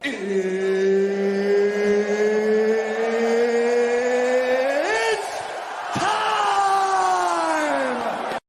It's time!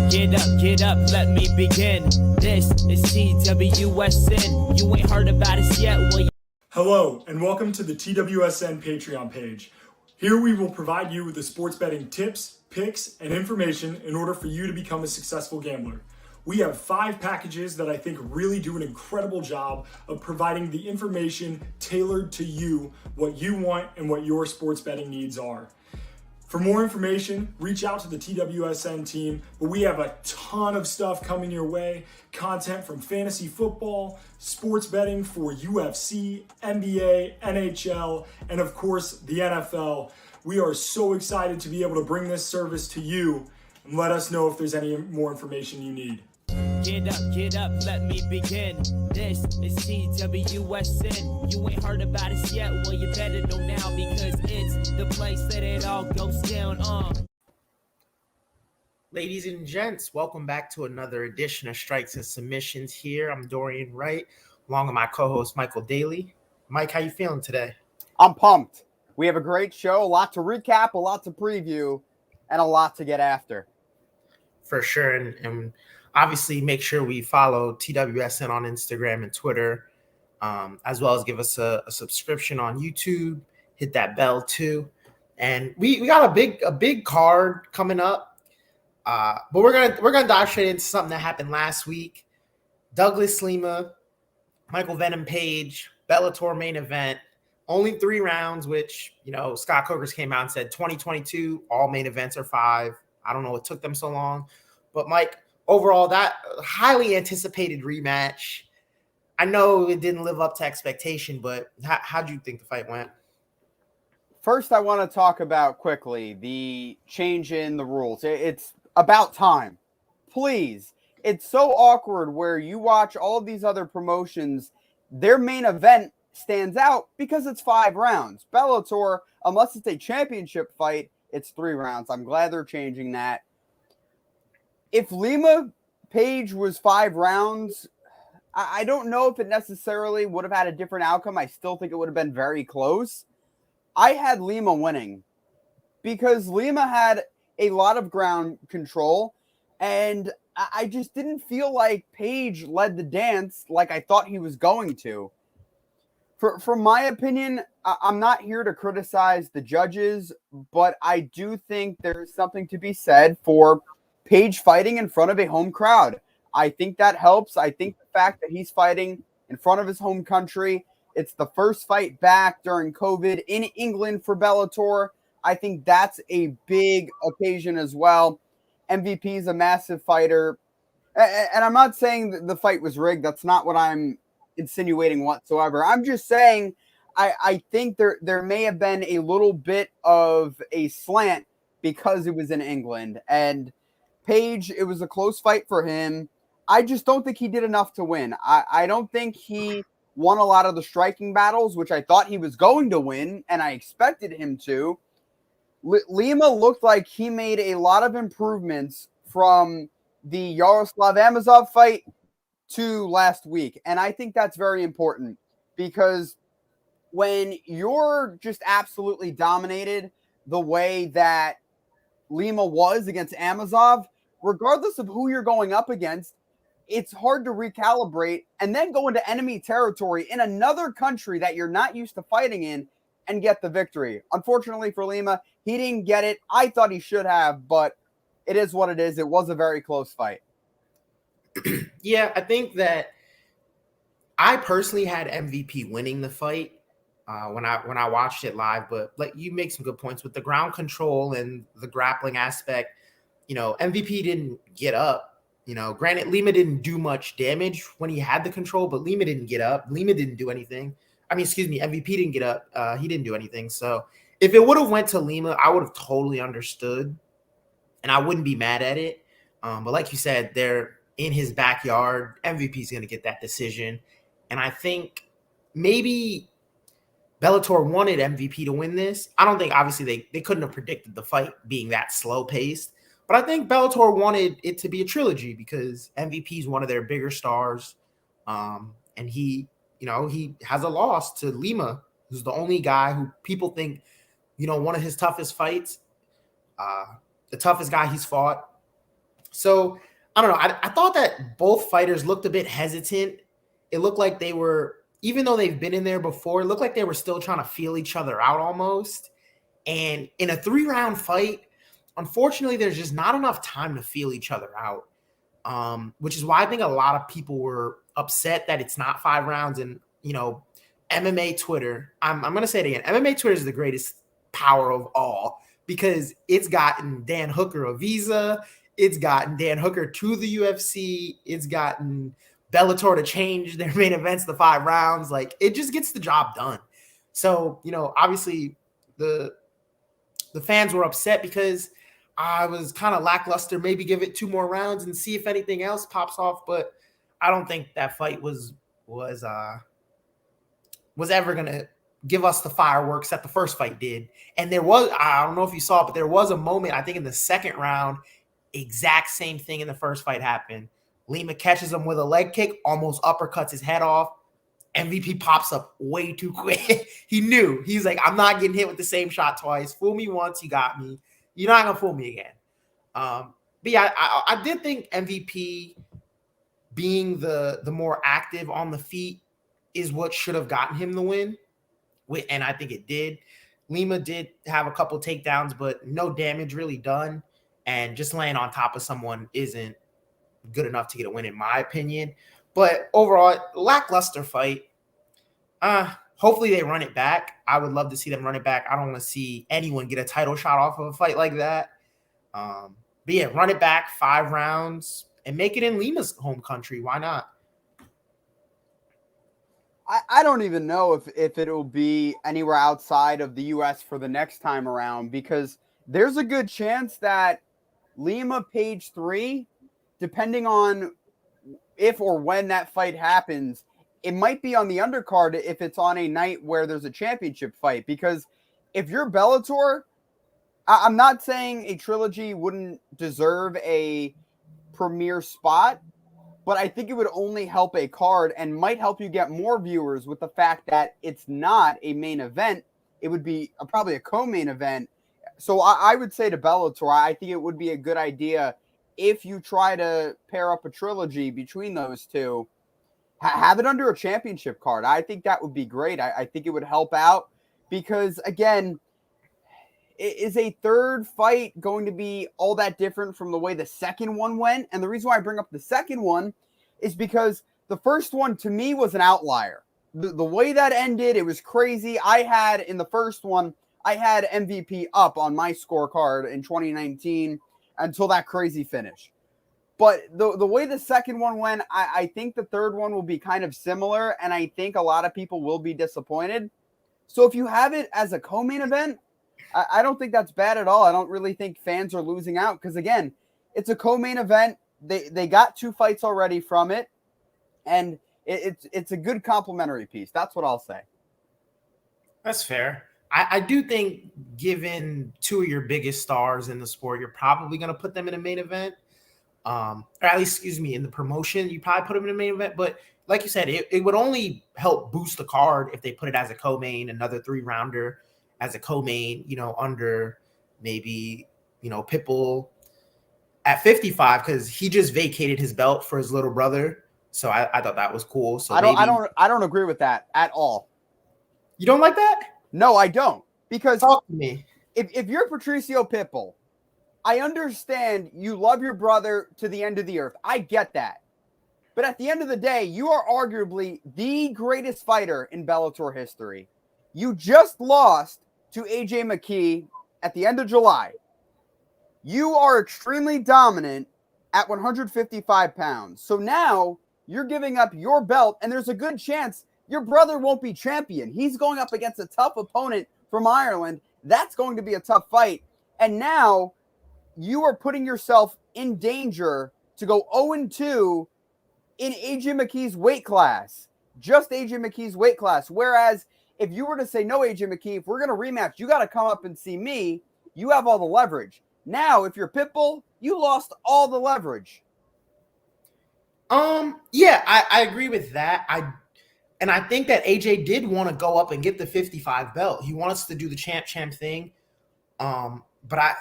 Get up, let me begin. This is TWSN. You ain't heard about us yet, well, Hello, and welcome to the TWSN Patreon page. Here we will provide you with the sports betting tips, picks, and information in order for you to become a successful gambler. We have 5 packages that I think really do an incredible job of providing the information tailored to you, what you want, and what your sports betting needs are. For more information, reach out to the TWSN team, but we have a ton of stuff coming your way. Content from fantasy football, sports betting for UFC, NBA, NHL, and of course, the NFL. We are so excited to be able to bring this service to you, and let us know if there's any more information you need. Get up, let me begin. This is TWSN. You ain't heard about us yet, well, you better know now because it's the place that it all goes down on. Ladies and gents, welcome back to another edition of Strikes and Submissions here. I'm Dorian Wright, along with my co-host Michael Daly. Mike, how you feeling today? I'm pumped. We have a great show, a lot to recap, a lot to preview, and a lot to get after. For sure, and obviously make sure we follow TWSN on Instagram and Twitter, as well as give us a subscription on YouTube. Hit that bell too. And we got a big card coming up. But we're gonna dive straight into something that happened last week. Douglas Lima, Michael Venom Page, Bellator main event. Only 3 rounds, which, Scott Cokers came out and said 2022, all main events are 5. I don't know what took them so long. But Mike, overall, that highly anticipated rematch. I know it didn't live up to expectation, but how do you think the fight went? First, I want to talk about quickly the change in the rules. It's about time. Please. It's so awkward where you watch all of these other promotions, their main event stands out because it's 5 rounds. Bellator, unless it's a championship fight, it's 3 rounds. I'm glad they're changing that. If Lima-Page was 5 rounds, I don't know if it necessarily would have had a different outcome. I still think it would have been very close. I had Lima winning because Lima had a lot of ground control, and I just didn't feel like Page led the dance like I thought he was going to. From my opinion, I'm not here to criticize the judges, but I do think there's something to be said for Page fighting in front of a home crowd. I think that helps. I think the fact that he's fighting in front of his home country, it's the first fight back during COVID in England for Bellator. I think that's a big occasion as well. MVP is a massive fighter. And I'm not saying that the fight was rigged. That's not what I'm insinuating whatsoever. I'm just saying I think there may have been a little bit of a slant because it was in England. And Page, it was a close fight for him. I just don't think he did enough to win. I don't think he won a lot of the striking battles, which I thought he was going to win, and I expected him to. Lima looked like he made a lot of improvements from the Yaroslav Amosov fight to last week, and I think that's very important because when you're just absolutely dominated the way that Lima was against Amosov, regardless of who you're going up against, it's hard to recalibrate and then go into enemy territory in another country that you're not used to fighting in and get the victory. Unfortunately for Lima, he didn't get it. I thought he should have, but it is what it is. It was a very close fight. Yeah, I think that I personally had MVP winning the fight when I watched it live, but like you make some good points with the ground control and the grappling aspect. MVP didn't get up. Granted, Lima didn't do much damage when he had the control, but Lima didn't get up. Lima didn't do anything. MVP didn't get up. He didn't do anything. So if it would have went to Lima, I would have totally understood, and I wouldn't be mad at it. But like you said, they're in his backyard. MVP is going to get that decision. And I think maybe Bellator wanted MVP to win this. I don't think, obviously, they couldn't have predicted the fight being that slow-paced. But I think Bellator wanted it to be a trilogy because MVP is one of their bigger stars. And he he has a loss to Lima, who's the only guy who people think, one of his toughest fights, the toughest guy he's fought. So I don't know. I thought that both fighters looked a bit hesitant. It looked like they were, even though they've been in there before, it looked like they were still trying to feel each other out almost. And in a 3-round fight, unfortunately, there's just not enough time to feel each other out, which is why I think a lot of people were upset that it's not 5 rounds. And, MMA Twitter, I'm going to say it again. MMA Twitter is the greatest power of all because it's gotten Dan Hooker a visa. It's gotten Dan Hooker to the UFC. It's gotten Bellator to change their main events to 5 rounds. Like, it just gets the job done. So, obviously the fans were upset because I was kind of lackluster, maybe give it 2 more rounds and see if anything else pops off. But I don't think that fight was ever going to give us the fireworks that the first fight did. And there was, I don't know if you saw it, but there was a moment, I think in the second round, exact same thing in the first fight happened. Lima catches him with a leg kick, almost uppercuts his head off. MVP pops up way too quick. He knew. He's like, I'm not getting hit with the same shot twice. Fool me once, you got me. You're not going to fool me again. But yeah, I did think MVP being the more active on the feet is what should have gotten him the win. And I think it did. Lima did have a couple takedowns, but no damage really done. And just laying on top of someone isn't good enough to get a win, in my opinion. But overall, lackluster fight. Hopefully they run it back. I would love to see them run it back. I don't want to see anyone get a title shot off of a fight like that. But yeah, run it back 5 rounds and make it in Lima's home country. Why not? I don't even know if it'll be anywhere outside of the U.S. for the next time around, because there's a good chance that Lima-Page III, depending on if or when that fight happens, it might be on the undercard if it's on a night where there's a championship fight. Because if you're Bellator, I'm not saying a trilogy wouldn't deserve a premier spot, but I think it would only help a card and might help you get more viewers with the fact that it's not a main event. It would be probably a co-main event. So I would say to Bellator, I think it would be a good idea if you try to pair up a trilogy between those two, have it under a championship card. I think that would be great. I think it would help out because, again, is a third fight going to be all that different from the way the second one went? And the reason why I bring up the second one is because the first one, to me, was an outlier. The way that ended, it was crazy. In the first one, I had MVP up on my scorecard in 2019 until that crazy finish. But the way the second one went, I think the third one will be kind of similar, and I think a lot of people will be disappointed. So if you have it as a co-main event, I don't think that's bad at all. I don't really think fans are losing out because, again, it's a co-main event. They got 2 fights already from it, and it's a good complimentary piece. That's what I'll say. That's fair. I do think given 2 of your biggest stars in the sport, you're probably going to put them in a main event. Or at least, in the promotion, you probably put them in a main event. But like you said, it would only help boost the card if they put it as a co-main, another 3-rounder as a co-main, under maybe, Pitbull at 55, because he just vacated his belt for his little brother. So I thought that was cool. So I don't agree with that at all. You don't like that? No, I don't. Because talk to me. If you're Patricio Pitbull, I understand you love your brother to the end of the earth. I get that. But at the end of the day, you are arguably the greatest fighter in Bellator history. You just lost to AJ McKee at the end of July. You are extremely dominant at 155 pounds. So now you're giving up your belt, and there's a good chance your brother won't be champion. He's going up against a tough opponent from Ireland. That's going to be a tough fight. And now you are putting yourself in danger to go 0-2 in AJ McKee's weight class. Just AJ McKee's weight class. Whereas if you were to say, no, AJ McKee, if we're going to rematch, you got to come up and see me. You have all the leverage. Now, if you're Pitbull, you lost all the leverage. Yeah, I agree with that. And I think that AJ did want to go up and get the 55 belt. He wants to do the champ thing. But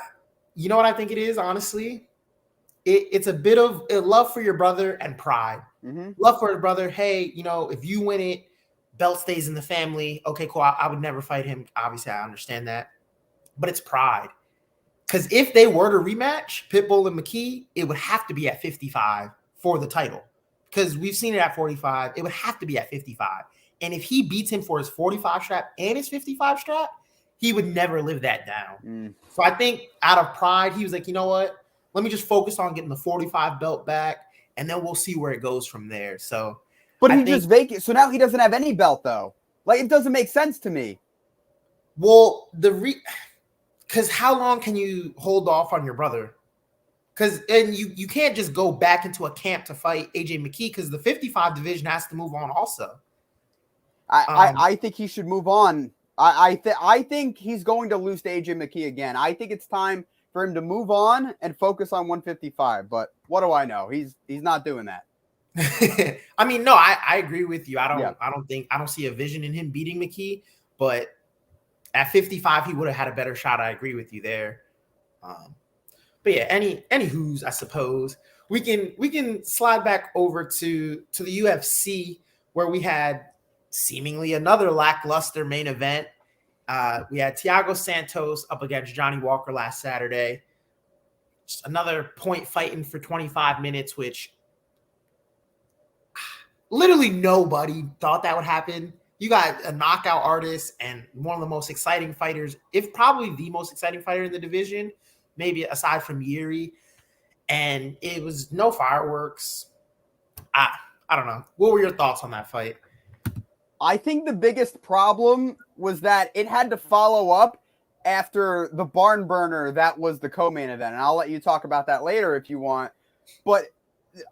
you know what I think it is, honestly? It's a bit of love for your brother and pride. Mm-hmm. Love for your brother. Hey, if you win it, belt stays in the family. Okay, cool. I would never fight him. Obviously, I understand that. But it's pride. Because if they were to rematch, Pitbull and McKee, it would have to be at 55 for the title. Because we've seen it at 45. It would have to be at 55. And if he beats him for his 45 strap and his 55 strap, he would never live that down. So I think out of pride, he was like, you know what? Let me just focus on getting the 45 belt back, and then we'll see where it goes from there. So, but he just vacant. So now he doesn't have any belt, though. Like, it doesn't make sense to me. Well, because how long can you hold off on your brother? Because you can't just go back into a camp to fight AJ McKee because the 55 division has to move on also. I think he should move on. I think he's going to lose to AJ McKee again. I think it's time for him to move on and focus on 155. But what do I know? He's not doing that. I mean, no, I agree with you. I don't see a vision in him beating McKee, but at 55 he would have had a better shot. I agree with you there. But yeah, anywho's, I suppose we can slide back over to the UFC where we had seemingly another lackluster main event. We had Thiago Santos up against Johnny Walker last Saturday. Just another point fighting for 25 minutes, which literally nobody thought that would happen. You got a knockout artist and one of the most exciting fighters, if probably the most exciting fighter in the division, maybe aside from Yuri. And it was no fireworks. I don't know. What were your thoughts on that fight? I think the biggest problem was that it had to follow up after the barn burner that was the co-main event. And I'll let you talk about that later if you want. But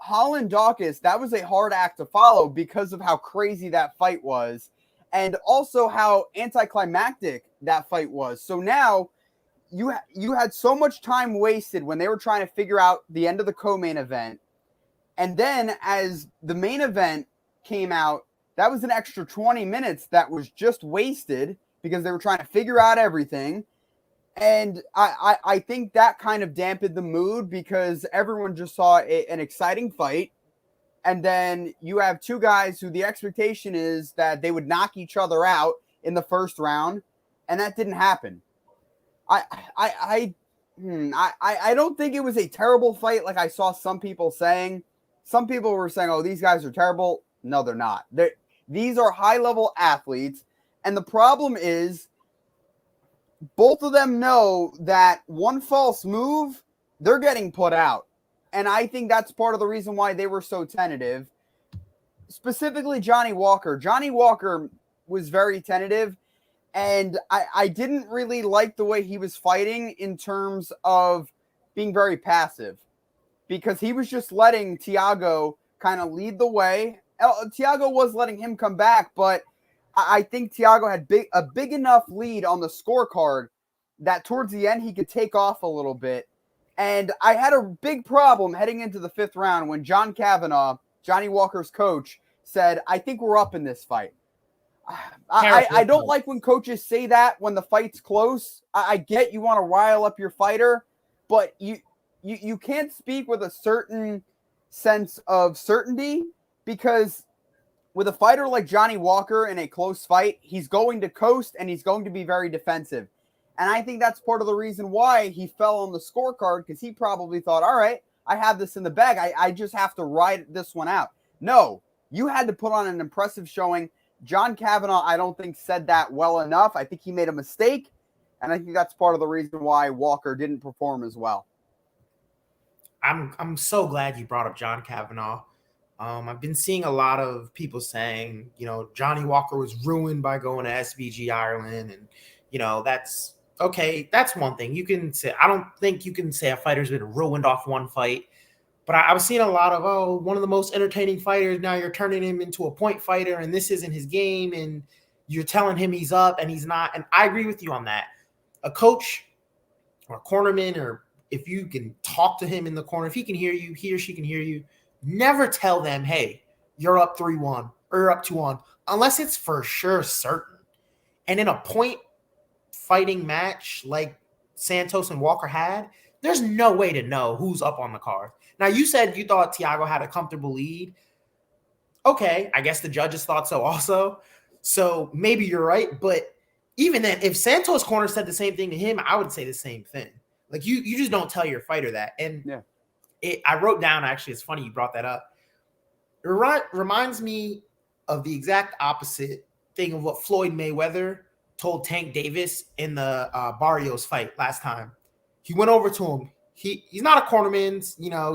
Holland Dawkins, that was a hard act to follow because of how crazy that fight was and also how anticlimactic that fight was. So now you had so much time wasted when they were trying to figure out the end of the co-main event. And then as the main event came out, that was an extra 20 minutes that was just wasted because they were trying to figure out everything. And I think that kind of dampened the mood because everyone just saw an exciting fight. And then you have two guys who the expectation is that they would knock each other out in the first round. And that didn't happen. I don't think it was a terrible fight like I saw some people saying. Some people were saying, oh, these guys are terrible. No, they're not. These are high-level athletes, and the problem is both of them know that one false move, they're getting put out. And I think that's part of the reason why they were so tentative. Specifically, Johnny Walker. Johnny Walker was very tentative, and I didn't really like the way he was fighting in terms of being very passive because he was just letting Thiago kind of lead the way. Thiago was letting him come back, but I think Thiago had a big enough lead on the scorecard that towards the end he could take off a little bit. And I had a big problem heading into the fifth round when John Kavanagh, Johnny Walker's coach, said, I think we're up in this fight. I don't like when coaches say that when the fight's close. I get you want to rile up your fighter, but you can't speak with a certain sense of certainty. Because with a fighter like Johnny Walker in a close fight, he's going to coast and he's going to be very defensive. And I think that's part of the reason why he fell on the scorecard because he probably thought, all right, I have this in the bag. I just have to ride this one out. No, you had to put on an impressive showing. John Kavanagh, I don't think, said that well enough. I think he made a mistake. And I think that's part of the reason why Walker didn't perform as well. I'm so glad you brought up John Kavanagh. I've been seeing a lot of people saying, Johnny Walker was ruined by going to SBG Ireland. And, that's okay. That's one thing you can say. I don't think you can say a fighter's been ruined off one fight. But I was seeing a lot of, one of the most entertaining fighters. Now you're turning him into a point fighter and this isn't his game. And you're telling him he's up and he's not. And I agree with you on that. A coach or a cornerman, or if you can talk to him in the corner, if he can hear you, he or she can hear you. Never tell them, hey, you're up 3-1 or up 2-1 unless it's for sure certain. And in a point fighting match like Santos and Walker had, there's no way to know who's up on the card. Now, you said you thought Thiago had a comfortable lead. Okay, I guess the judges thought so also. So maybe you're right. But even then, if Santos' corner said the same thing to him, I would say the same thing. Like, you just don't tell your fighter that. And I wrote down, actually, it's funny you brought that up. It reminds me of the exact opposite thing of what Floyd Mayweather told Tank Davis in the Barrios fight last time. He went over to him. He's not a cornerman.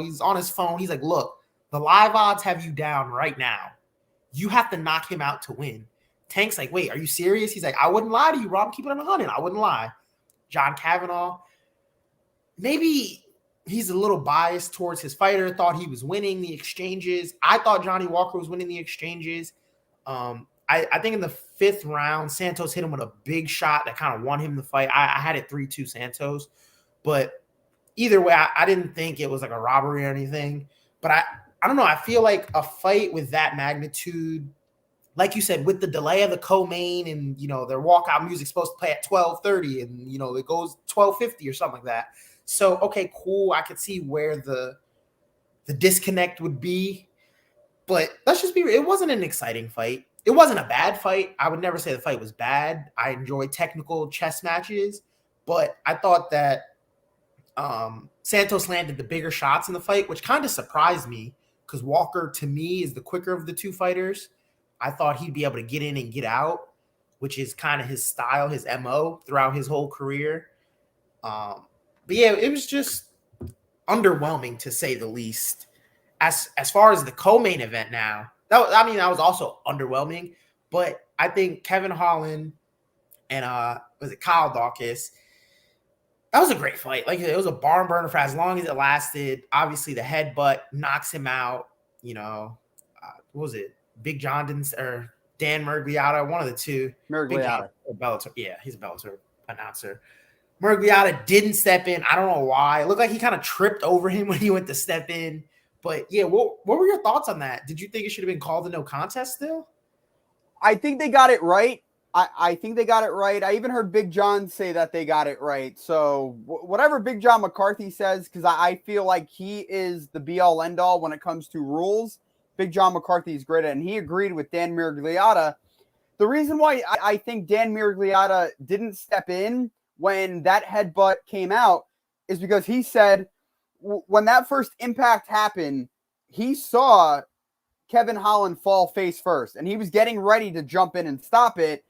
He's on his phone. He's like, look, the live odds have you down right now. You have to knock him out to win. Tank's like, wait, are you serious? He's like, I wouldn't lie to you, Rob. Keep it on 100. I wouldn't lie. John Kavanaugh, maybe he's a little biased towards his fighter, thought he was winning the exchanges. I thought Johnny Walker was winning the exchanges. I think in the 5th round, Santos hit him with a big shot that kind of won him the fight. I had it 3-2 Santos. But either way, I didn't think it was like a robbery or anything. But I don't know. I feel like a fight with that magnitude, like you said, with the delay of the co-main and, their walkout music's supposed to play at 12:30 and, it goes 12:50 or something like that. So, okay, cool. I could see where the disconnect would be. But let's just be real. It wasn't an exciting fight. It wasn't a bad fight. I would never say the fight was bad. I enjoy technical chess matches. But I thought that Santos landed the bigger shots in the fight, which kind of surprised me because Walker, to me, is the quicker of the two fighters. I thought he'd be able to get in and get out, which is kind of his style, his MO throughout his whole career. But yeah, it was just underwhelming to say the least. As far as the co-main event now, that was also underwhelming. But I think Kevin Holland and Kyle Dawkins, that was a great fight. Like, it was a barn burner for as long as it lasted. Obviously, the headbutt knocks him out. What was it? Big John or Dan Miragliotta, one of the two. Miragliotta. Bellator. Yeah, he's a Bellator announcer. Miragliotta didn't step in. I don't know why. It looked like he kind of tripped over him when he went to step in. But yeah, what were your thoughts on that? Did you think it should have been called a no contest still? I think they got it right. I think they got it right. I even heard Big John say that they got it right. So whatever Big John McCarthy says, because I feel like he is the be-all, end-all when it comes to rules. Big John McCarthy is great at it, and he agreed with Dan Miragliotta. The reason why I think Dan Miragliotta didn't step in when that headbutt came out is because he said when that first impact happened, he saw Kevin Holland fall face first, and he was getting ready to jump in and stop it.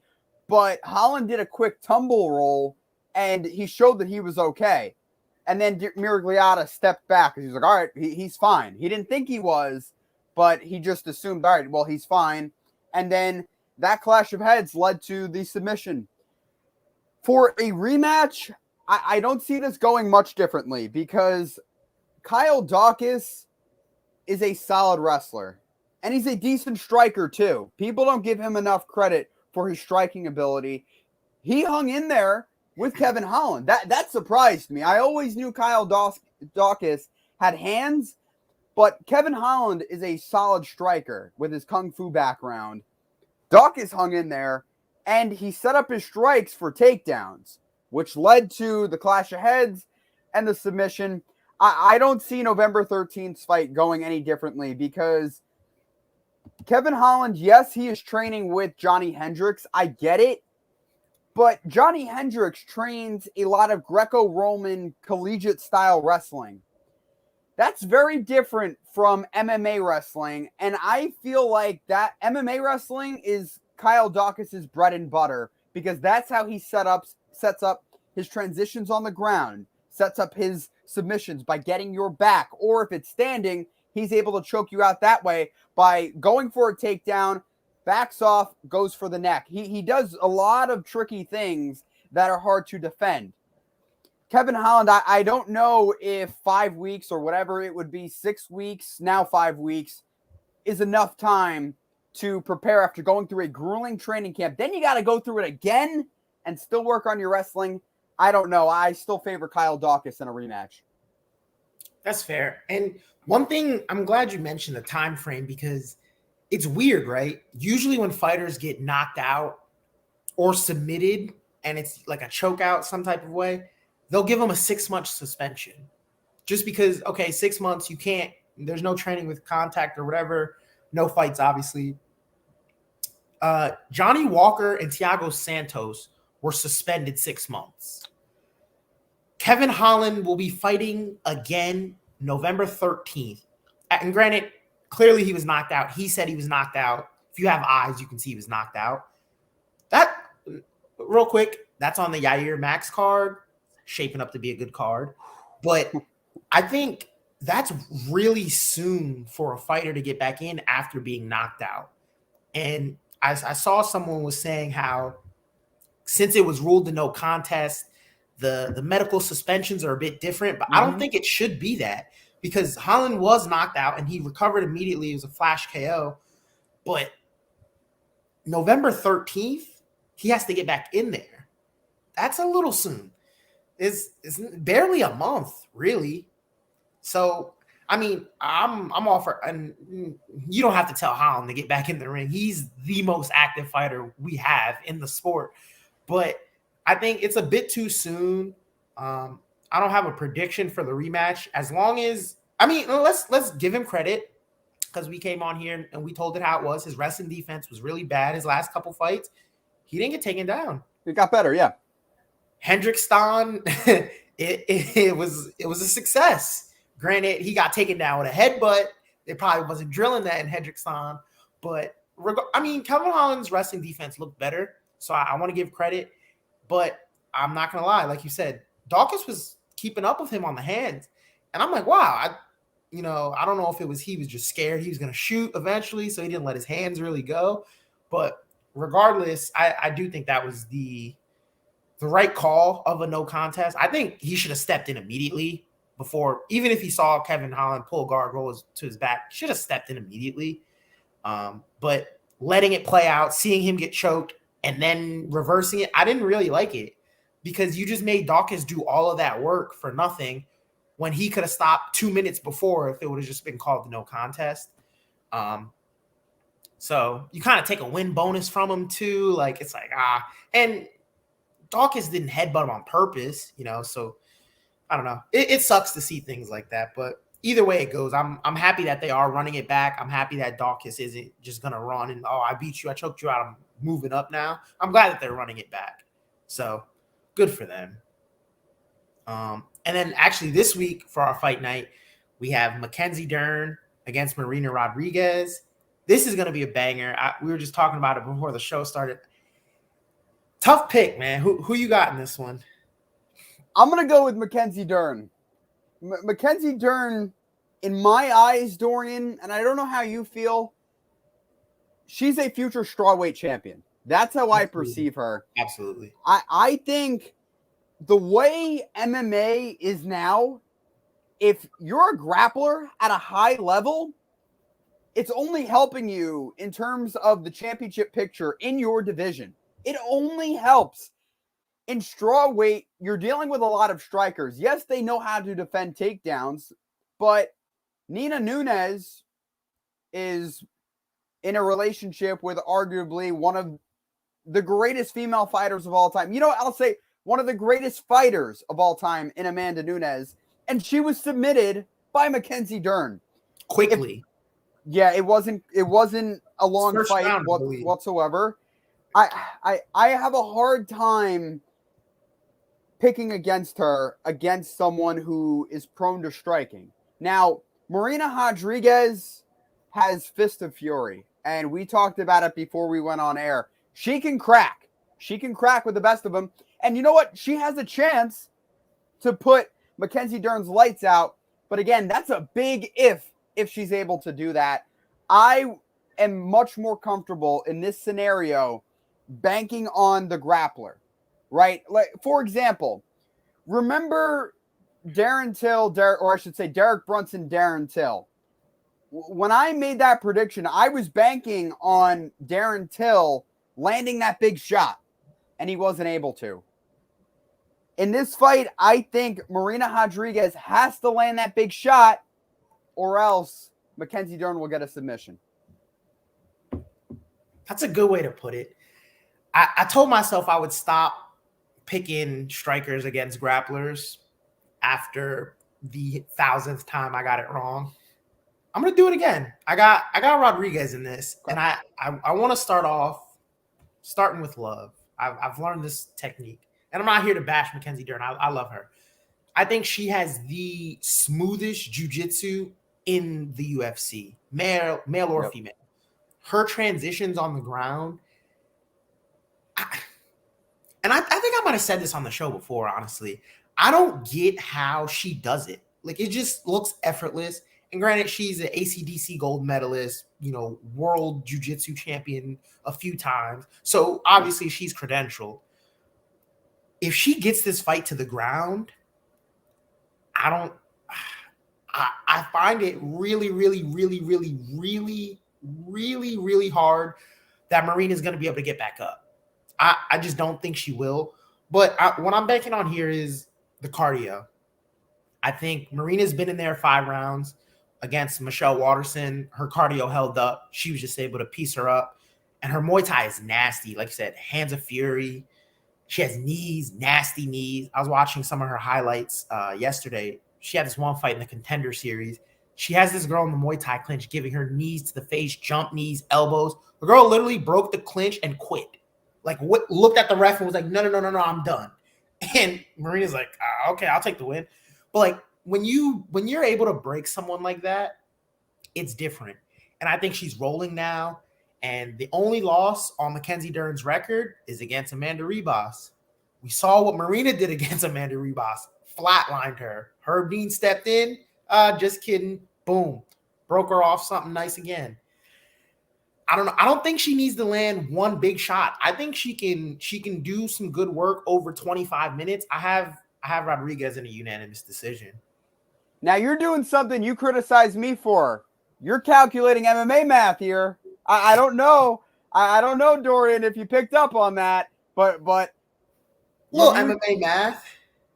But Holland did a quick tumble roll, and he showed that he was okay. And then Miragliotta stepped back because he was like, all right, he's fine. He didn't think he was, but he just assumed, all right, well, he's fine. And then that clash of heads led to the submission. For a rematch, I don't see this going much differently because Kyle Dawkins is a solid wrestler, and he's a decent striker too. People don't give him enough credit for his striking ability. He hung in there with Kevin Holland. That surprised me. I always knew Kyle Dawkins had hands, but Kevin Holland is a solid striker with his kung fu background. Dawkins hung in there, and he set up his strikes for takedowns, which led to the clash of heads and the submission. I don't see November 13th's fight going any differently because Kevin Holland, yes, he is training with Johnny Hendricks. I get it. But Johnny Hendricks trains a lot of Greco-Roman collegiate-style wrestling. That's very different from MMA wrestling. And I feel like that MMA wrestling is Kyle Dawkins' bread and butter because that's how he sets up his transitions on the ground, sets up his submissions by getting your back. Or if it's standing, he's able to choke you out that way by going for a takedown, backs off, goes for the neck. He does a lot of tricky things that are hard to defend. Kevin Holland, I don't know if 5 weeks or whatever it would be, 6 weeks, now 5 weeks, is enough time to prepare after going through a grueling training camp. Then you got to go through it again and still work on your wrestling. I don't know. I still favor Kyle Dawkins in a rematch. That's fair. And one thing, I'm glad you mentioned the time frame because it's weird, right? Usually when fighters get knocked out or submitted and it's like a choke out some type of way, they'll give them a 6-month suspension. Just because, okay, 6 months, you can't, there's no training with contact or whatever, no fights, obviously. Johnny Walker and Thiago Santos were suspended 6 months. Kevin Holland will be fighting again November 13th. And granted, clearly he was knocked out. He said he was knocked out. If you have eyes, you can see he was knocked out. That, real quick, that's on the Yair Max card, shaping up to be a good card. But I think that's really soon for a fighter to get back in after being knocked out. And I saw someone was saying how since it was ruled a no contest, the medical suspensions are a bit different, but I don't think it should be that because Holland was knocked out and he recovered immediately. It was a flash KO. But November 13th, he has to get back in there. That's a little soon. It's barely a month, really. So, I mean, I'm all for, and you don't have to tell Holland to get back in the ring. He's the most active fighter we have in the sport. But I think it's a bit too soon. I don't have a prediction for the rematch. As long as, I mean, let's give him credit because we came on here and we told it how it was. His wrestling defense was really bad. His last couple fights, he didn't get taken down. It got better, yeah. Hendrickson, it was a success. Granted, he got taken down with a headbutt. They probably wasn't drilling that in Hendrickson. But, I mean, Kevin Holland's wrestling defense looked better. So I want to give credit. But I'm not going to lie. Like you said, Dawkins was keeping up with him on the hands. And I'm like, wow. I don't know if it was he was just scared he was going to shoot eventually, so he didn't let his hands really go. But regardless, I do think that was the right call of a no contest. I think he should have stepped in immediately before, even if he saw Kevin Holland pull guard roll to his back, should have stepped in immediately. But letting it play out, seeing him get choked, and then reversing it, I didn't really like it because you just made Dawkins do all of that work for nothing when he could have stopped 2 minutes before if it would have just been called the no contest. So you kind of take a win bonus from him too. Like it's like, and Dawkins didn't headbutt him on purpose, so I don't know. It sucks to see things like that, but either way it goes, I'm happy that they are running it back. I'm happy that Dawkins isn't just going to run and, I beat you, I choked you out, I'm moving up now. I'm glad that they're running it back. So good for them. And then actually this week for our fight night, we have Mackenzie Dern against Marina Rodriguez. This is going to be a banger. We were just talking about it before the show started. Tough pick, man. Who you got in this one? I'm going to go with Mackenzie Dern. Mackenzie Dern, in my eyes, Dorian, and I don't know how you feel, she's a future strawweight champion. That's how I perceive her. Absolutely. I think the way MMA is now, if you're a grappler at a high level, it's only helping you in terms of the championship picture in your division. It only helps. In strawweight, you're dealing with a lot of strikers. Yes, they know how to defend takedowns, but Nina Nunez is in a relationship with arguably one of the greatest female fighters of all time. I'll say one of the greatest fighters of all time in Amanda Nunez, and she was submitted by Mackenzie Dern. Quickly. It wasn't a long fight whatsoever. I have a hard time picking against her against someone who is prone to striking. Now, Marina Rodriguez has Fist of Fury, and we talked about it before we went on air. She can crack. She can crack with the best of them. And you know what? She has a chance to put Mackenzie Dern's lights out. But again, that's a big if she's able to do that. I am much more comfortable in this scenario banking on the grappler, right? Like, for example, remember Derek Brunson, Darren Till. When I made that prediction, I was banking on Darren Till landing that big shot, and he wasn't able to. In this fight, I think Marina Rodriguez has to land that big shot, or else Mackenzie Dern will get a submission. That's a good way to put it. I told myself I would stop picking strikers against grapplers after the 1,000th time I got it wrong. I'm gonna do it again. I got Rodriguez in this, and I want to start off starting with love. I've learned this technique, and I'm not here to bash Mackenzie Dern. I love her. I think she has the smoothest jiu-jitsu in the UFC, male or female. Her transitions on the ground. And I think I might have said this on the show before, honestly. I don't get how she does it. Like, it just looks effortless. And granted, she's an ACDC gold medalist, world jiu-jitsu champion a few times. So obviously she's credentialed. If she gets this fight to the ground, I find it really, really, really, really, really, really, really hard that Marina is going to be able to get back up. I just don't think she will. But what I'm banking on here is the cardio. I think Marina's been in there 5 rounds against Michelle Waterson. Her cardio held up. She was just able to piece her up. And her Muay Thai is nasty. Like I said, hands of fury. She has knees, nasty knees. I was watching some of her highlights yesterday. She had this one fight in the Contender Series. She has this girl in the Muay Thai clinch giving her knees to the face, jump knees, elbows. The girl literally broke the clinch and quit. Like, looked at the ref and was like, no, I'm done. And Marina's like, okay, I'll take the win. But like, when you're able to break someone like that, it's different. And I think she's rolling now. And the only loss on Mackenzie Dern's record is against Amanda Ribas. We saw what Marina did against Amanda Ribas. Flatlined her. Herb Dean stepped in. Just kidding. Boom. Broke her off something nice again. I don't know. I don't think she needs to land one big shot. I think she can do some good work over 25 minutes. I have Rodriguez in a unanimous decision. Now you're doing something you criticize me for. You're calculating MMA math here. I don't know. I don't know, Dorian, if you picked up on that, but little MMA math.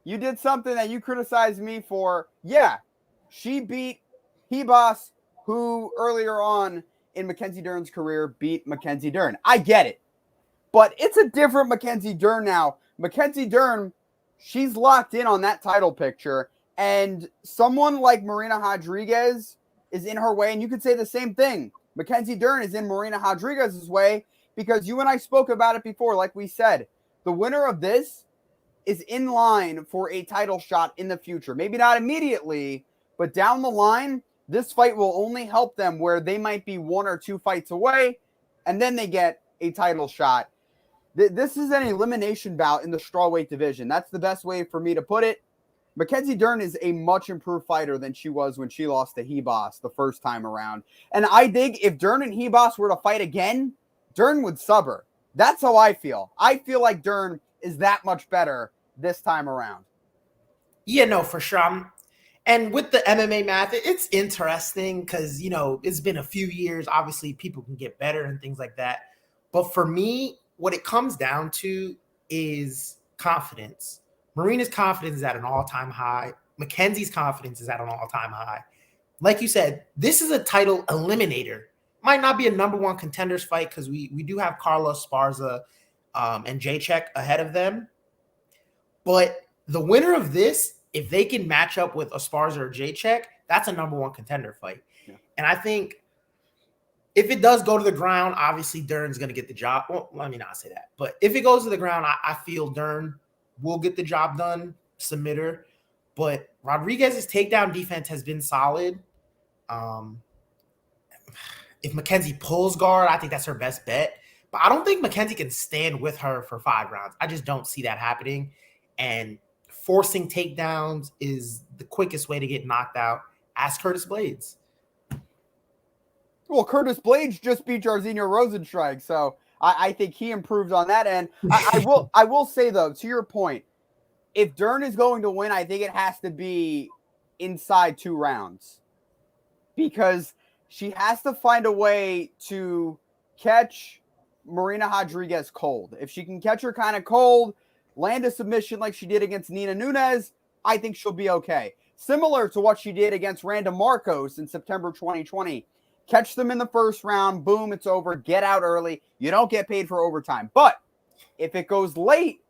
You did something that you criticized me for. Yeah, she beat Ribas, who earlier on in Mackenzie Dern's career beat Mackenzie Dern. I get it. But it's a different Mackenzie Dern now. Mackenzie Dern, she's locked in on that title picture. And someone like Marina Rodriguez is in her way. And you could say the same thing. Mackenzie Dern is in Marina Rodriguez's way because you and I spoke about it before. Like we said, the winner of this is in line for a title shot in the future. Maybe not immediately, but down the line, this fight will only help them where they might be 1 or 2 fights away, and then they get a title shot. This is an elimination bout in the strawweight division. That's the best way for me to put it. Mackenzie Dern is a much improved fighter than she was when she lost to Ribas the first time around. And I think if Dern and Ribas were to fight again, Dern would sub her. That's how I feel. I feel like Dern is that much better this time around. Yeah, no, for sure. And with the MMA math, it's interesting because, it's been a few years. Obviously, people can get better and things like that. But for me, what it comes down to is confidence. Marina's confidence is at an all-time high. Mackenzie's confidence is at an all-time high. Like you said, this is a title eliminator. Might not be a number 1 contenders fight because we do have Carlos Esparza and Jacek ahead of them. But the winner of this, if they can match up with Esparza or Jacek, that's a number 1 contender fight. Yeah. And I think if it does go to the ground, obviously Dern's going to get the job. Well, let me not say that. But if it goes to the ground, I feel Dern will get the job done, submit her. But Rodriguez's takedown defense has been solid. If Mackenzie pulls guard, I think that's her best bet. But I don't think Mackenzie can stand with her for 5 rounds. I just don't see that happening. And forcing takedowns is the quickest way to get knocked out. Ask Curtis Blades. Well, Curtis Blades just beat Jairzinho Rosenstrike, so I think he improved on that end. I will say, though, to your point, if Dern is going to win, I think it has to be inside 2 rounds because she has to find a way to catch Marina Rodriguez cold. If she can catch her kind of cold, land a submission like she did against Nina Nunez, I think she'll be okay. Similar to what she did against Randa Marcos in September 2020. catch them in the first round, boom, it's over, get out early. You don't get paid for overtime. But if it goes late,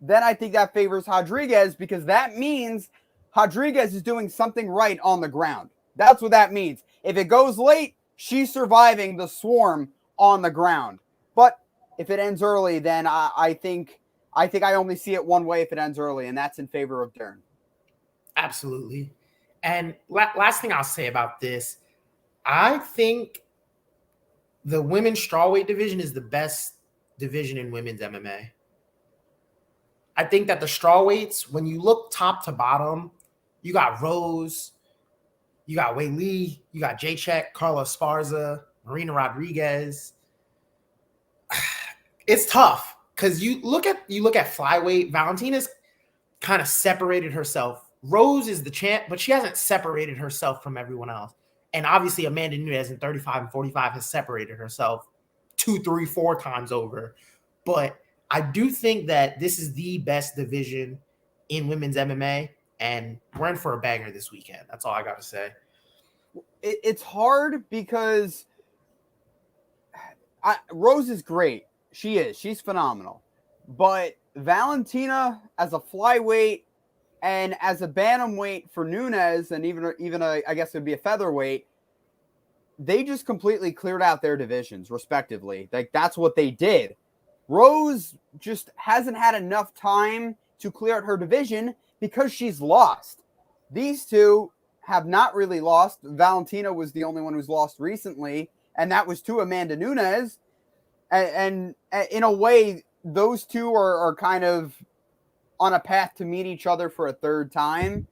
then I think that favors Rodriguez, because that means Rodriguez is doing something right on the ground. That's what that means. If it goes late, she's surviving the swarm on the ground. But if it ends early, then I think I only see it one way if it ends early, and that's in favor of Dern. Absolutely. And last thing I'll say about this, I think the women's strawweight division is the best division in women's MMA. I think that the strawweights, when you look top to bottom, you got Rose, you got Wei Li, you got Jacek, Carla Esparza, Marina Rodriguez. It's tough because you look at flyweight. Valentina's kind of separated herself. Rose is the champ, but she hasn't separated herself from everyone else. And obviously, Amanda Nunez in 35 and 45 has separated herself 2, 3, 4 times over. But I do think that this is the best division in women's MMA, and we're in for a banger this weekend. That's all I got to say. It's hard because Rose is great. She is. She's phenomenal. But Valentina as a flyweight and as a bantamweight for Nunez, and even I guess it would be a featherweight, they just completely cleared out their divisions, respectively. Like, that's what they did. Rose just hasn't had enough time to clear out her division because she's lost. These two have not really lost. Valentina was the only one who's lost recently, and that was to Amanda Nunez. And in a way, those two are kind of on a path to meet each other for a third time.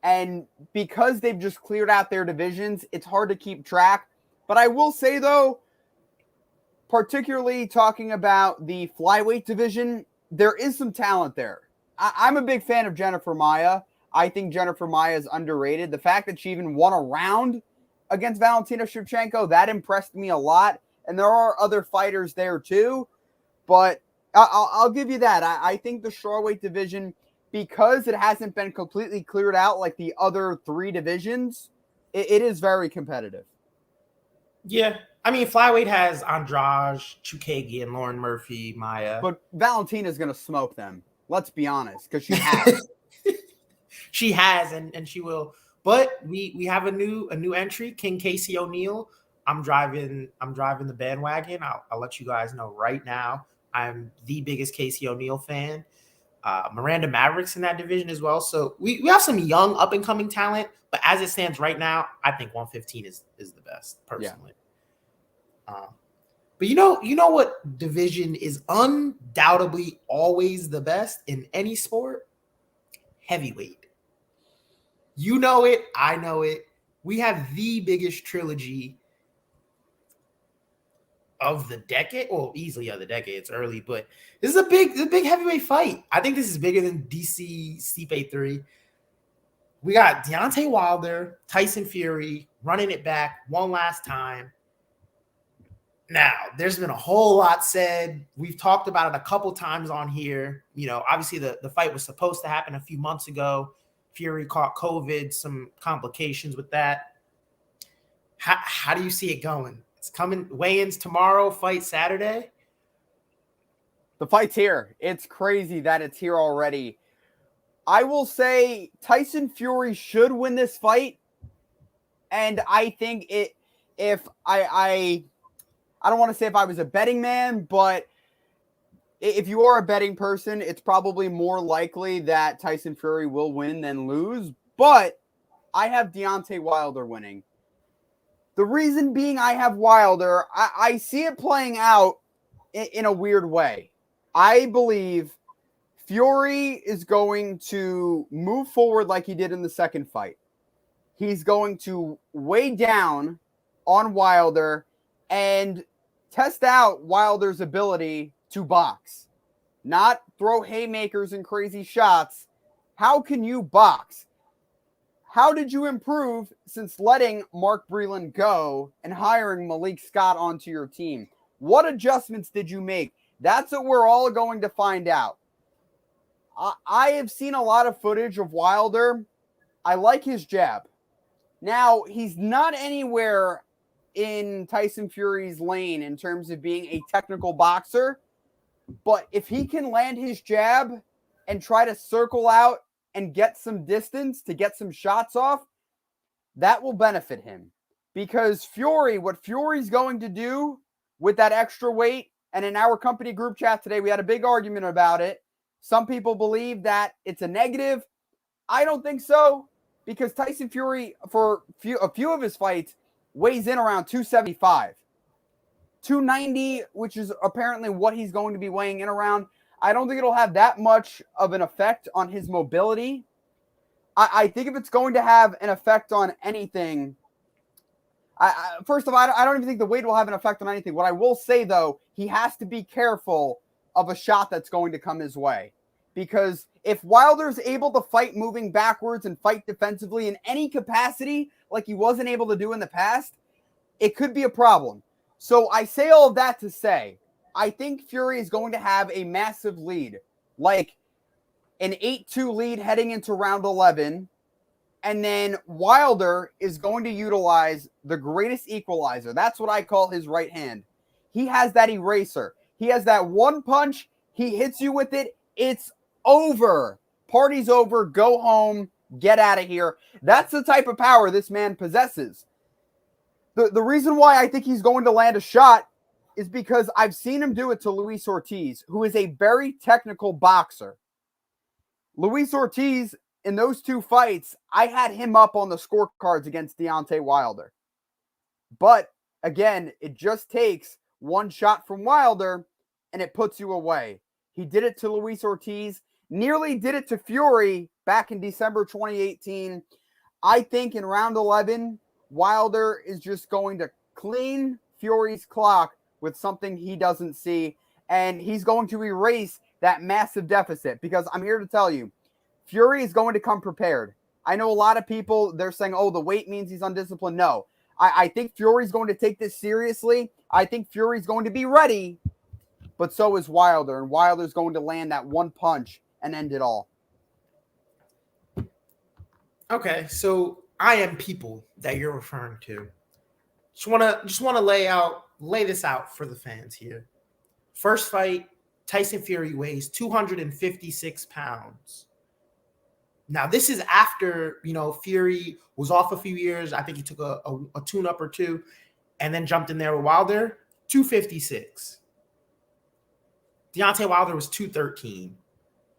And because they've just cleared out their divisions, it's hard to keep track. But I will say, though, particularly talking about the flyweight division, there is some talent there. I'm a big fan of Jennifer Maia. I think Jennifer Maia is underrated. The fact that she even won a round against Valentina Shevchenko, that impressed me a lot. And there are other fighters there too. But I'll give you that. I think the strawweight division, because it hasn't been completely cleared out like the other 3 divisions, it is very competitive. Yeah. I mean, flyweight has Andrade, Chukagi, and Lauren Murphy, Maia. But Valentina's going to smoke them. Let's be honest, because she has. She has, and she will. But we have a new entry, King Casey O'Neill. I'm driving the bandwagon. I'll let you guys know right now. I'm the biggest Casey O'Neill fan. Miranda Maverick's in that division as well. So we have some young up-and-coming talent, but as it stands right now, I think 115 is the best, personally. Yeah. But you know what division is undoubtedly always the best in any sport? Heavyweight. You know it. I know it. We have the biggest trilogy of the decade. Well, easily of the decade. It's early, but this is a big heavyweight fight. I think this is bigger than DC Stipe 3. We got Deontay Wilder, Tyson Fury running it back one last time. Now, there's been a whole lot said. We've talked about it a couple times on here. You know, obviously the fight was supposed to happen a few months ago. Fury caught COVID, some complications with that. How do you see it going? It's coming, weigh-ins tomorrow, fight Saturday. The fight's here. It's crazy that it's here already. I will say Tyson Fury should win this fight. And I think if I don't want to say if I was a betting man, but if you are a betting person, it's probably more likely that Tyson Fury will win than lose. But I have Deontay Wilder winning. The reason being I have Wilder, I see it playing out in a weird way. I believe Fury is going to move forward like he did in the second fight. He's going to weigh down on Wilder and test out Wilder's ability to box, not throw haymakers and crazy shots. How can you box? How did you improve since letting Mark Breland go and hiring Malik Scott onto your team? What adjustments did you make? That's what we're all going to find out. I have seen a lot of footage of Wilder. I like his jab. Now, he's not anywhere in Tyson Fury's lane in terms of being a technical boxer, but if he can land his jab and try to circle out and get some distance to get some shots off, that will benefit him. Because what Fury's going to do with that extra weight, and in our company group chat today, we had a big argument about it. Some people believe that it's a negative. I don't think so, because Tyson Fury, for a few of his fights, weighs in around 275. 290, which is apparently what he's going to be weighing in around. I don't think it'll have that much of an effect on his mobility. I think if it's going to have an effect on anything, first of all, I don't even think the weight will have an effect on anything. What I will say, though, he has to be careful of a shot that's going to come his way. Because if Wilder's able to fight moving backwards and fight defensively in any capacity like he wasn't able to do in the past, it could be a problem. So I say all of that to say, I think Fury is going to have a massive lead, like an 8-2 lead heading into round 11. And then Wilder is going to utilize the greatest equalizer. That's what I call his right hand. He has that eraser. He has that one punch. He hits you with it. It's over. Party's over. Go home. Get out of here. That's the type of power this man possesses. The reason why I think he's going to land a shot is because I've seen him do it to Luis Ortiz, who is a very technical boxer. Luis Ortiz, in those two fights, I had him up on the scorecards against Deontay Wilder. But, again, it just takes one shot from Wilder, and it puts you away. He did it to Luis Ortiz, nearly did it to Fury back in December 2018. I think in round 11, Wilder is just going to clean Fury's clock with something he doesn't see, and he's going to erase that massive deficit, because I'm here to tell you, Fury is going to come prepared. I know a lot of people, they're saying, oh, the weight means he's undisciplined. No, I think Fury's going to take this seriously. I think Fury's going to be ready, but so is Wilder, and Wilder's going to land that one punch and end it all. Okay, so I am people that you're referring to. Just want to lay this out for the fans here. First fight, Tyson Fury weighs 256 pounds. Now, this is after, Fury was off a few years. I think he took a tune-up or two and then jumped in there with Wilder. 256. Deontay Wilder was 213.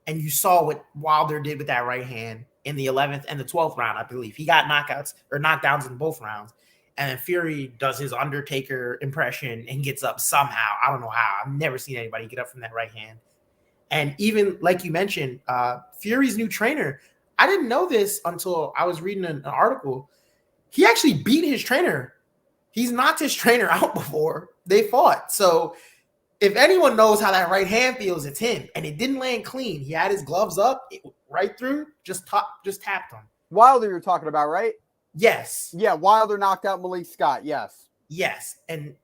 And you saw what Wilder did with that right hand in the 11th and the 12th round, I believe. He got knockdowns in both rounds. And then Fury does his Undertaker impression and gets up somehow. I don't know how. I've never seen anybody get up from that right hand. And even, like you mentioned, Fury's new trainer, I didn't know this until I was reading an article. He actually beat his trainer. He's knocked his trainer out before they fought. So if anyone knows how that right hand feels, it's him. And it didn't land clean. He had his gloves up, right through, just tapped him. Wilder you're talking about, right? Yes. Yeah, Wilder knocked out Malik Scott, yes. Yes, and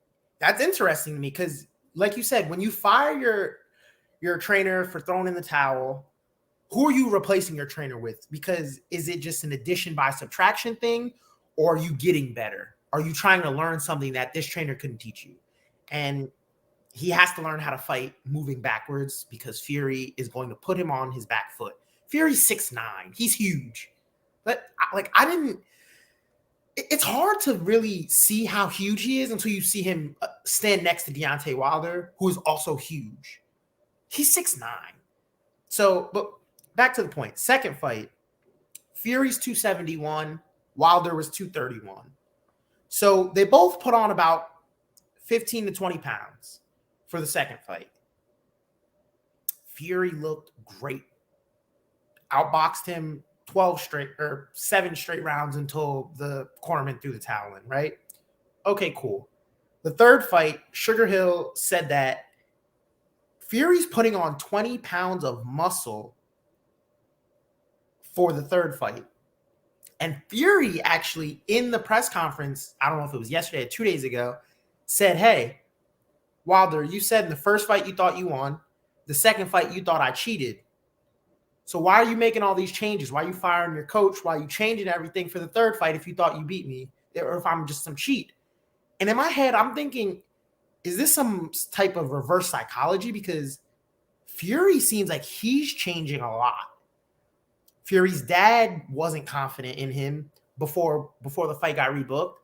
that's interesting to me because, like you said, when you fire your trainer for throwing in the towel, who are you replacing your trainer with? Because is it just an addition by subtraction thing, or are you getting better? Are you trying to learn something that this trainer couldn't teach you? And he has to learn how to fight moving backwards because Fury is going to put him on his back foot. Fury's 6'9". He's huge. But, it's hard to really see how huge he is until you see him stand next to Deontay Wilder, who is also huge. He's 6'9". So, but back to the point. Second fight, Fury's 271, Wilder was 231. So they both put on about 15 to 20 pounds for the second fight. Fury looked great. Outboxed him 7 straight rounds until the cornerman threw the towel in, right? Okay, cool. The third fight, Sugar Hill said that Fury's putting on 20 pounds of muscle for the third fight. And Fury actually, in the press conference, I don't know if it was yesterday or 2 days ago, said, hey, Wilder, you said in the first fight you thought you won. The second fight you thought I cheated. So why are you making all these changes? Why are you firing your coach? Why are you changing everything for the third fight if you thought you beat me? Or if I'm just some cheat? And in my head, I'm thinking, is this some type of reverse psychology? Because Fury seems like he's changing a lot. Fury's dad wasn't confident in him before the fight got rebooked.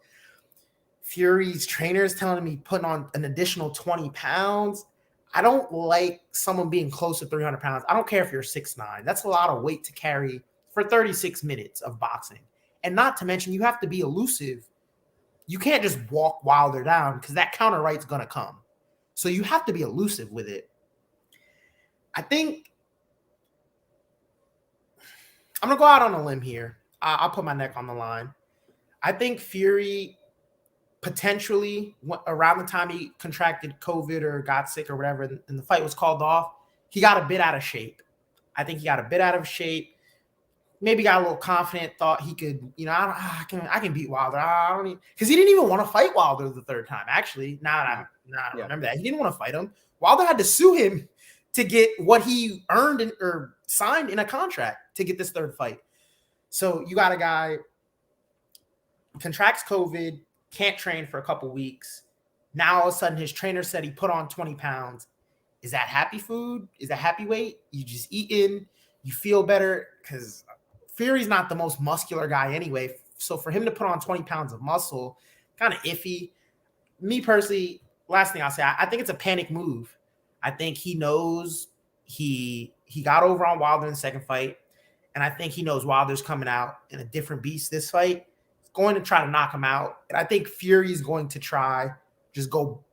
Fury's trainer is telling him he's putting on an additional 20 pounds. I don't like someone being close to 300 pounds. I don't care if you're 6'9". That's a lot of weight to carry for 36 minutes of boxing. And not to mention, you have to be elusive. You can't just walk Wilder down because that counter right's going to come. So you have to be elusive with it. I think I'm going to go out on a limb here. I'll put my neck on the line. I think Fury potentially, around the time he contracted COVID or got sick or whatever, and the fight was called off, he got a bit out of shape. I think he got a bit out of shape. Maybe got a little confident, thought he could, I can beat Wilder. Because he didn't even want to fight Wilder the third time. Actually, now I remember that. He didn't want to fight him. Wilder had to sue him to get what he earned or signed in a contract to get this third fight. So you got a guy contracts COVID, can't train for a couple weeks. Now all of a sudden his trainer said he put on 20 pounds. Is that happy food? Is that happy weight? You just eat in, you feel better, because Fury's not the most muscular guy anyway. So for him to put on 20 pounds of muscle, kind of iffy. Me personally, last thing I'll say, I think it's a panic move. I think he knows he got over on Wilder in the second fight, and I think he knows Wilder's coming out in a different beast this fight. He's going to try to knock him out, and I think Fury's going to try just go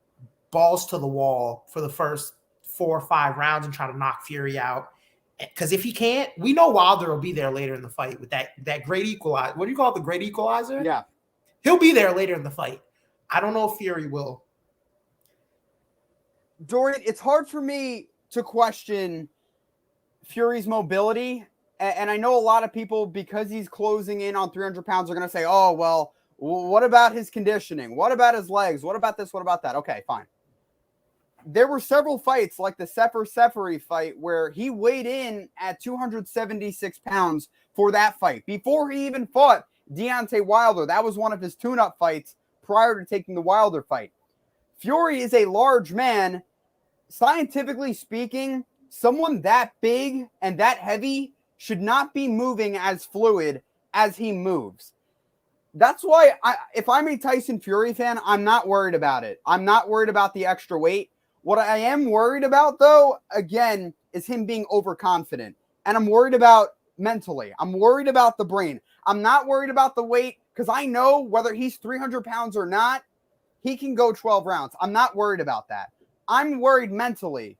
balls to the wall for the first 4 or 5 rounds and try to knock Fury out. Because if he can't, we know Wilder will be there later in the fight with that great equalizer. What do you call it? The great equalizer? Yeah. He'll be there later in the fight. I don't know if Fury will. Dorian, it's hard for me to question Fury's mobility. And I know a lot of people, because he's closing in on 300 pounds, are going to say, oh, well, what about his conditioning? What about his legs? What about this? What about that? Okay, fine. There were several fights, like the Sefer fight, where he weighed in at 276 pounds for that fight. Before he even fought Deontay Wilder, that was one of his tune-up fights prior to taking the Wilder fight. Fury is a large man. Scientifically speaking, someone that big and that heavy should not be moving as fluid as he moves. That's why, if I'm a Tyson Fury fan, I'm not worried about it. I'm not worried about the extra weight. What I am worried about, though, again, is him being overconfident. And I'm worried about mentally. I'm worried about the brain. I'm not worried about the weight, because I know whether he's 300 pounds or not, he can go 12 rounds. I'm not worried about that. I'm worried mentally.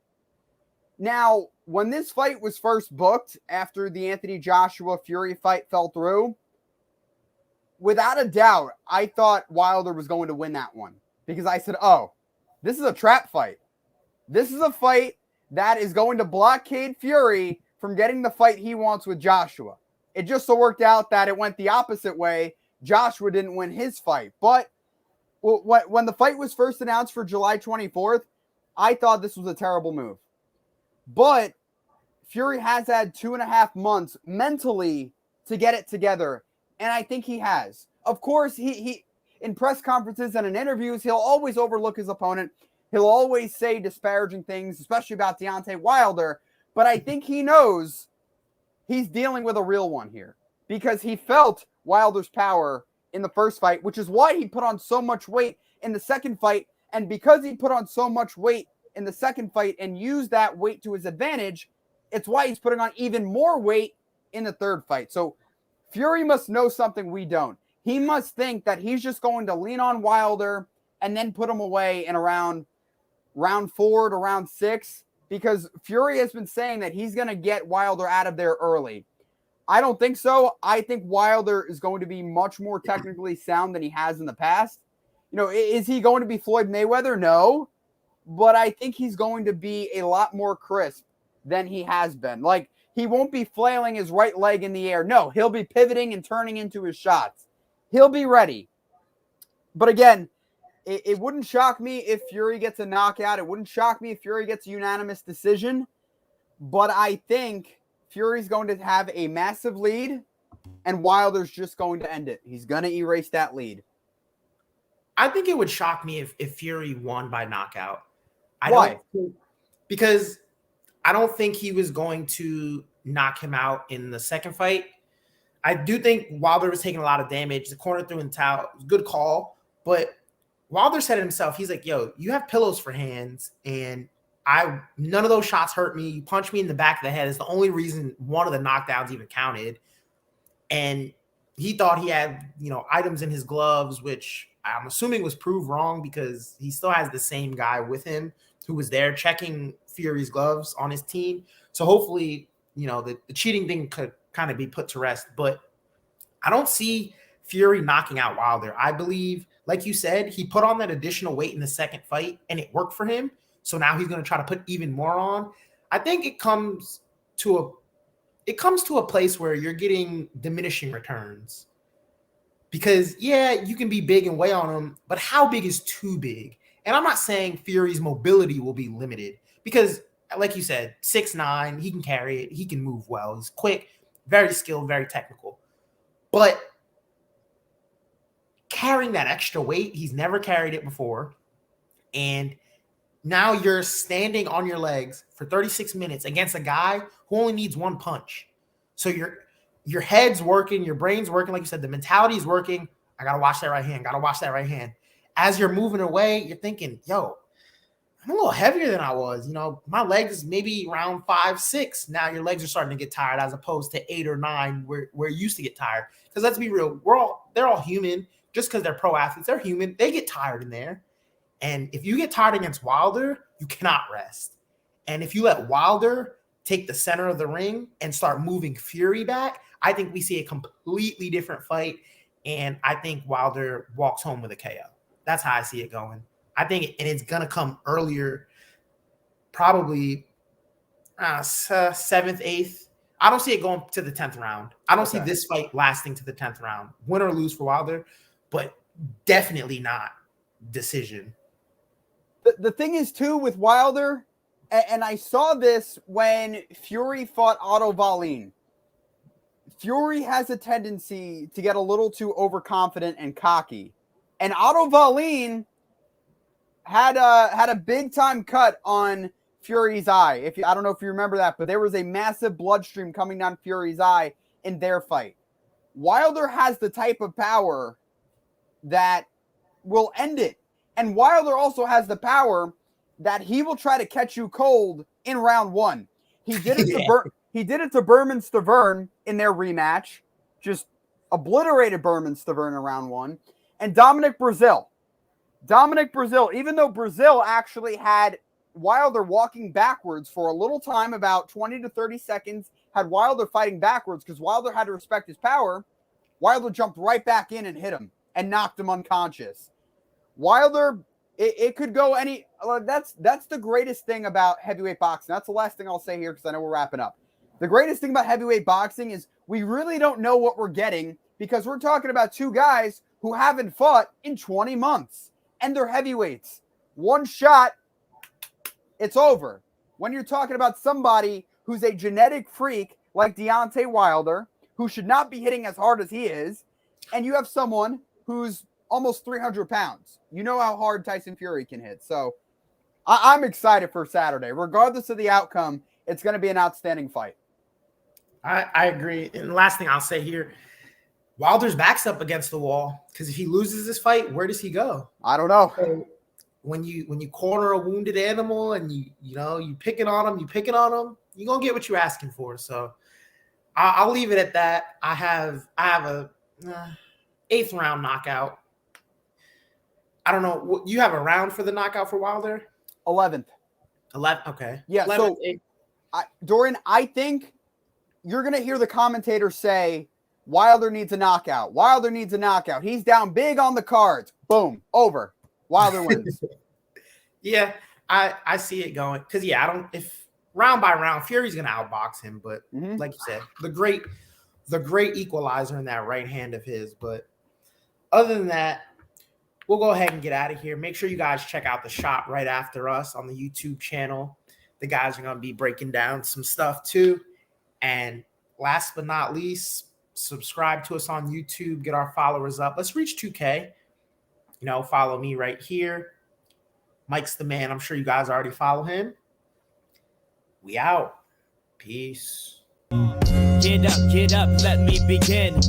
Now, when this fight was first booked after the Anthony Joshua Fury fight fell through, without a doubt, I thought Wilder was going to win that one, because I said, oh, this is a trap fight. This is a fight that is going to blockade Fury from getting the fight he wants with Joshua. It just so worked out that it went the opposite way. Joshua didn't win his fight. But when the fight was first announced for July 24th, I thought this was a terrible move. But Fury has had 2.5 months mentally to get it together, and I think he has. Of course, he in press conferences and in interviews, he'll always overlook his opponent. He'll always say disparaging things, especially about Deontay Wilder. But I think he knows he's dealing with a real one here, because he felt Wilder's power in the first fight, which is why he put on so much weight in the second fight. And because he put on so much weight in the second fight and used that weight to his advantage, it's why he's putting on even more weight in the third fight. So Fury must know something we don't. He must think that he's just going to lean on Wilder and then put him away in around round 4 to round 6, because Fury has been saying that he's going to get Wilder out of there early. I don't think so. I think Wilder is going to be much more technically sound than he has in the past. Is he going to be Floyd Mayweather? No. But I think he's going to be a lot more crisp than he has been. Like, he won't be flailing his right leg in the air. No, he'll be pivoting and turning into his shots. He'll be ready. But again, it wouldn't shock me if Fury gets a knockout. It wouldn't shock me if Fury gets a unanimous decision. But I think Fury's going to have a massive lead, and Wilder's just going to end it. He's going to erase that lead. I think it would shock me if Fury won by knockout. Why? Because I don't think he was going to knock him out in the second fight. I do think Wilder was taking a lot of damage. The corner threw in the towel. Good call. But Wilder said it himself. He's like, yo, you have pillows for hands, and none of those shots hurt me. You punched me in the back of the head. It's the only reason one of the knockdowns even counted. And he thought he had, items in his gloves, which I'm assuming was proved wrong because he still has the same guy with him who was there checking Fury's gloves on his team. So hopefully, the cheating thing could kind of be put to rest. But I don't see Fury knocking out Wilder. I believe, like you said, he put on that additional weight in the second fight and it worked for him. So now he's going to try to put even more on. I think it comes to a place where you're getting diminishing returns. Because, yeah, you can be big and weigh on him, but how big is too big? And I'm not saying Fury's mobility will be limited because, like you said, 6'9", he can carry it. He can move well. He's quick, very skilled, very technical. But carrying that extra weight, he's never carried it before. And now you're standing on your legs for 36 minutes against a guy who only needs one punch. So your head's working, your brain's working. Like you said, the mentality's working. I got to watch that right hand. As you're moving away, you're thinking, yo, I'm a little heavier than I was. My legs maybe around 5'6". Now your legs are starting to get tired as opposed to 8 or 9 where you used to get tired. Because let's be real, they're all human. Just because they're pro athletes, they're human. They get tired in there. And if you get tired against Wilder, you cannot rest. And if you let Wilder take the center of the ring and start moving Fury back, I think we see a completely different fight. And I think Wilder walks home with a KO. That's how I see it going. I think it's going to come earlier, probably 7th, 8th. I don't see it going to the 10th round. I don't see this fight lasting to the 10th round. Win or lose for Wilder, but definitely not decision. The thing is, too, with Wilder, and I saw this when Fury fought Otto Wallin. Fury has a tendency to get a little too overconfident and cocky. And Otto Wallin had a big-time cut on Fury's eye. I don't know if you remember that, but there was a massive bloodstream coming down Fury's eye in their fight. Wilder has the type of power that will end it. And Wilder also has the power that he will try to catch you cold in round 1. He did it he did it to Berman Stavern in their rematch. Just obliterated Berman Stavern in round 1. And Dominic Breazeale, even though Breazeale actually had Wilder walking backwards for a little time, about 20 to 30 seconds, had Wilder fighting backwards because Wilder had to respect his power, Wilder jumped right back in and hit him and knocked him unconscious. Wilder, it could go any. That's the greatest thing about heavyweight boxing. That's the last thing I'll say here because I know we're wrapping up. The greatest thing about heavyweight boxing is we really don't know what we're getting because we're talking about two guys who haven't fought in 20 months and they're heavyweights. One shot, it's over. When you're talking about somebody who's a genetic freak like Deontay Wilder, who should not be hitting as hard as he is, and you have someone who's almost 300 pounds. You know how hard Tyson Fury can hit. So I'm excited for Saturday. Regardless of the outcome, it's going to be an outstanding fight. I agree. And the last thing I'll say here, Wilder's back's up against the wall because if he loses this fight, where does he go? I don't know. So when you corner a wounded animal and you picking on him, you're going to get what you're asking for. So I'll leave it at that. I have a 8th round knockout. I don't know. You have a round for the knockout for Wilder? 11th. 11. Okay. Yeah. 11th, so, Dorian, I think you're going to hear the commentator say Wilder needs a knockout. Wilder needs a knockout. He's down big on the cards. Boom. Over. Wilder wins. Yeah, I see it going. Because, if round by round, Fury's going to outbox him. But like you said, the great equalizer in that right hand of his. But other than that, we'll go ahead and get out of here. Make sure you guys check out the shop right after us on the YouTube channel. The guys are going to be breaking down some stuff too. And last but not least, subscribe to us on YouTube. Get our followers up. Let's reach 2K. follow me right here. Mike's the man. I'm sure you guys already follow him. We out. Peace. Get up, let me begin.